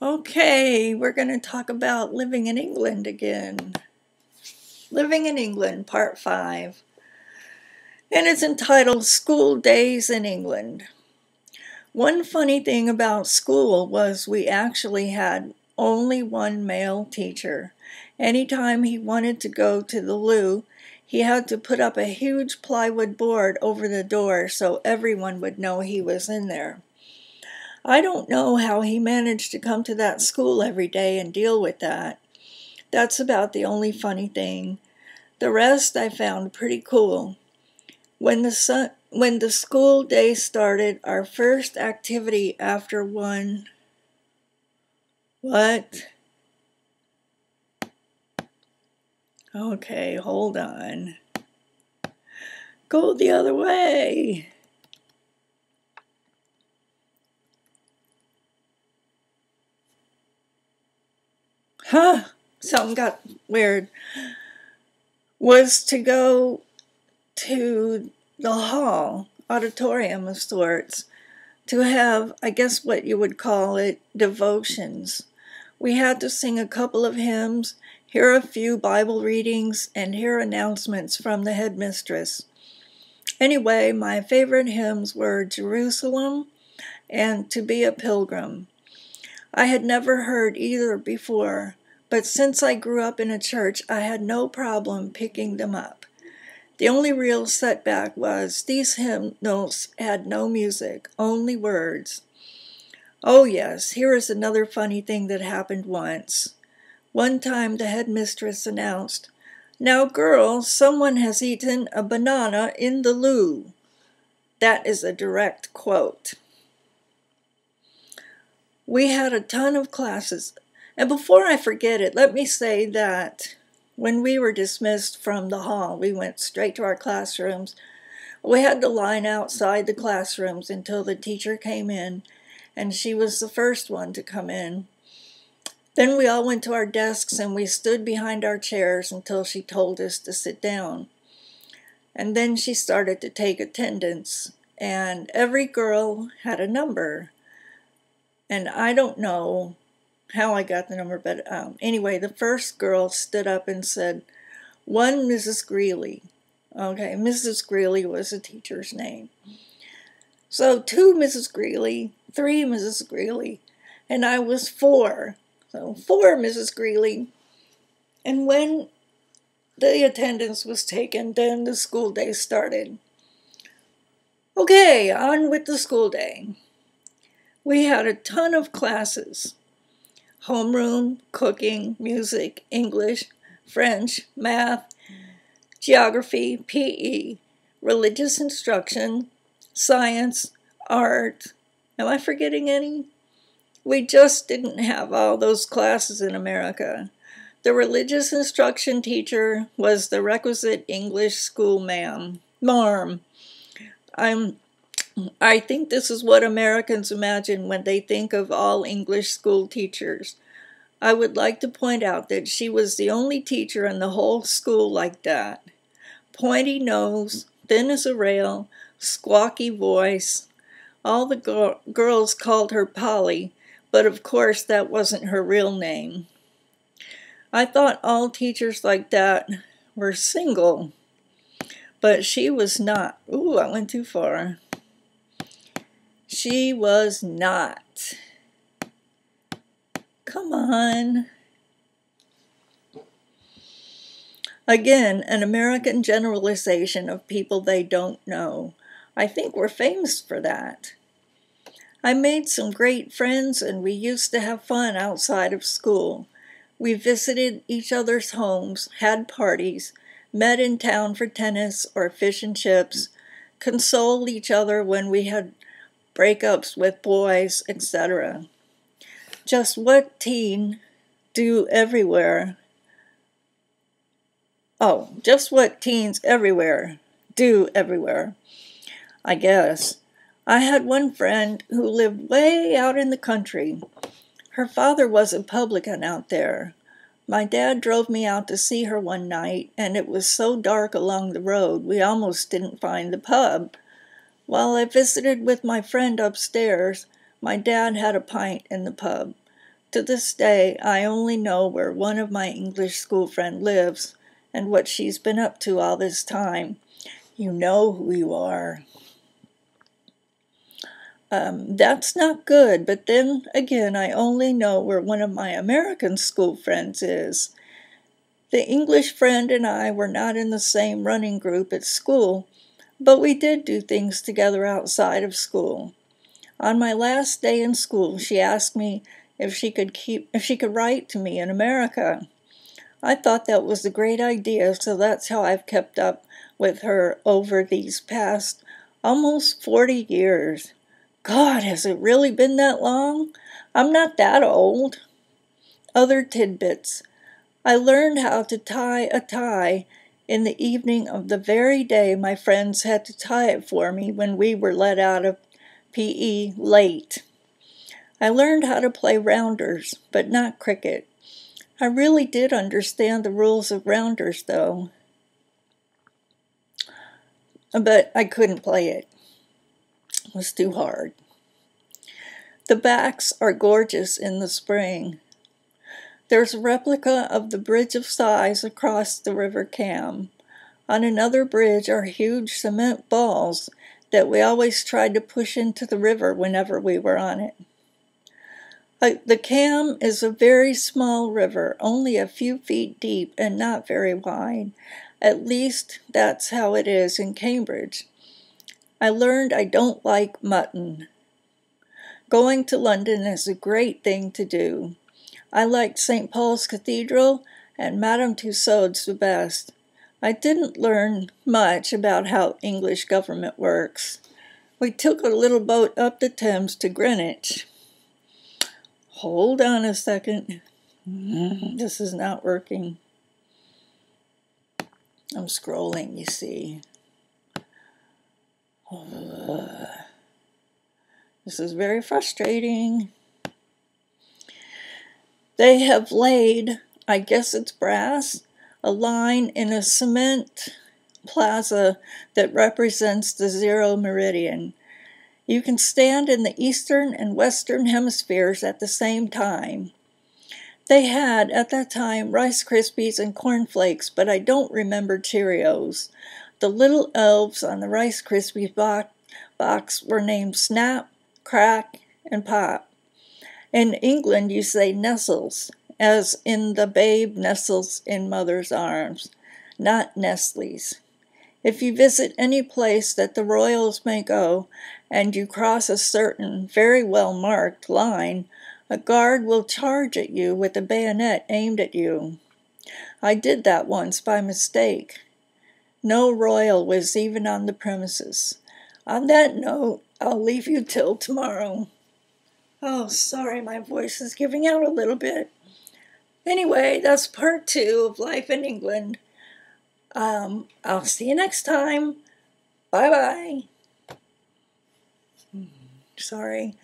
Okay, we're going to talk about living in England again. Living in England, Part 5. And it's entitled School Days in England. One funny thing about school was we actually had only one male teacher. Anytime he wanted to go to the loo, he had to put up a huge plywood board over the door so everyone would know he was in there. I don't know how he managed to come to that school every day and deal with that. That's about the only funny thing. The rest I found pretty cool. When the school day started, our first activity after one... What? Okay, hold on. Go the other way. Huh? Something got weird. Was to go to the hall, auditorium of sorts, to have, I guess what you would call it, devotions. We had to sing a couple of hymns, hear a few Bible readings, and hear announcements from the headmistress. Anyway, my favorite hymns were Jerusalem and To Be a Pilgrim. I had never heard either before, but since I grew up in a church, I had no problem picking them up. The only real setback was these hymnals had no music, only words. Oh yes, here is another funny thing that happened once. One time the headmistress announced, "Now girls, someone has eaten a banana in the loo." That is a direct quote. We had a ton of classes, and before I forget it, let me say that when we were dismissed from the hall, we went straight to our classrooms. We had to line outside the classrooms until the teacher came in, and she was the first one to come in. Then we all went to our desks and we stood behind our chairs until she told us to sit down. And then she started to take attendance, and every girl had a number. And I don't know how I got the number, but anyway, the first girl stood up and said, "1 Mrs. Greeley." Okay, Mrs. Greeley was the teacher's name. So 2 Mrs. Greeley, 3 Mrs. Greeley, and I was 4. So 4 Mrs. Greeley. And when the attendance was taken, then the school day started. Okay, on with the school day. We had a ton of classes. Homeroom, cooking, music, English, French, math, geography, PE, religious instruction, science, art. Am I forgetting any? We just didn't have all those classes in America. The religious instruction teacher was the requisite English school marm. I think this is what Americans imagine when they think of all English school teachers. I would like to point out that she was the only teacher in the whole school like that. Pointy nose, thin as a rail, squawky voice. All the girls called her Polly, but of course that wasn't her real name. I thought all teachers like that were single, but she was not. Ooh, I went too far. She was not. Come on. Again, an American generalization of people they don't know. I think we're famous for that. I made some great friends, and we used to have fun outside of school. We visited each other's homes, had parties, met in town for tennis or fish and chips, consoled each other when we had breakups with boys, etc. Just what teen do everywhere? Oh, just what teens everywhere do everywhere, I guess. I had one friend who lived way out in the country. Her father was a publican out there. My dad drove me out to see her one night, and it was so dark along the road we almost didn't find the pub. While I visited with my friend upstairs, my dad had a pint in the pub. To this day, I only know where one of my English school friends lives and what she's been up to all this time. You know who you are. That's not good, but then again, I only know where one of my American school friends is. The English friend and I were not in the same running group at school, but we did do things together outside of school. On my last day in school, she asked me if she could write to me in America. I thought that was a great idea, so that's how I've kept up with her over these past almost 40 years. God, has it really been that long? I'm not that old. Other tidbits. I learned how to tie a tie in the evening of the very day my friends had to tie it for me when we were let out of PE late. I learned how to play rounders, but not cricket. I really did understand the rules of rounders, though. But I couldn't play it. It was too hard. The backs are gorgeous in the spring. There's a replica of the Bridge of Sighs across the River Cam. On another bridge are huge cement balls that we always tried to push into the river whenever we were on it. The Cam is a very small river, only a few feet deep and not very wide. At least that's how it is in Cambridge. I learned I don't like mutton. Going to London is a great thing to do. I liked St. Paul's Cathedral and Madame Tussauds the best. I didn't learn much about how English government works. We took a little boat up the Thames to Greenwich. Hold on a second. This is not working. I'm scrolling, you see. This is very frustrating. They have laid, I guess it's brass, a line in a cement plaza that represents the zero meridian. You can stand in the eastern and western hemispheres at the same time. They had, at that time, Rice Krispies and cornflakes, but I don't remember Cheerios. The little elves on the Rice Krispies box were named Snap, Crack, and Pop. In England, you say nestles, as in the babe nestles in mother's arms, not Nestle's. If you visit any place that the royals may go, and you cross a certain, very well-marked line, a guard will charge at you with a bayonet aimed at you. I did that once by mistake. No royal was even on the premises. On that note, I'll leave you till tomorrow. Oh, sorry, my voice is giving out a little bit. Anyway, that's part 2 of Life in England. I'll see you next time. Bye-bye. Sorry.